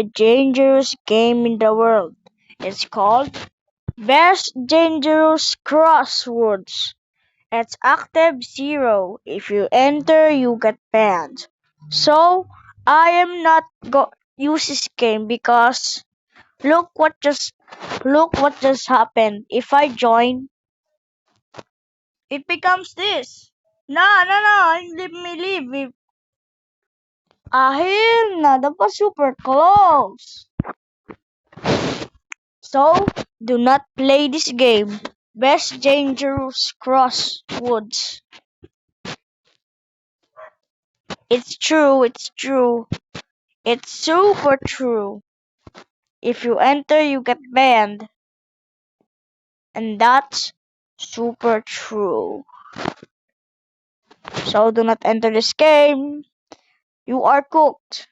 dangerous game in the world. It's called Best Dangerous Crosswords. It's active 0. If you enter, you get banned. So, I am not use this game because look what just happened. If I join, it becomes this. No, no, no, leave me leave. Ahil na, that was super close. So, do not play this game. Best Dangerous Crosswords. It's true, it's true. It's super true. If you enter, you get banned. And that's super true. So do not enter this game. You are cooked.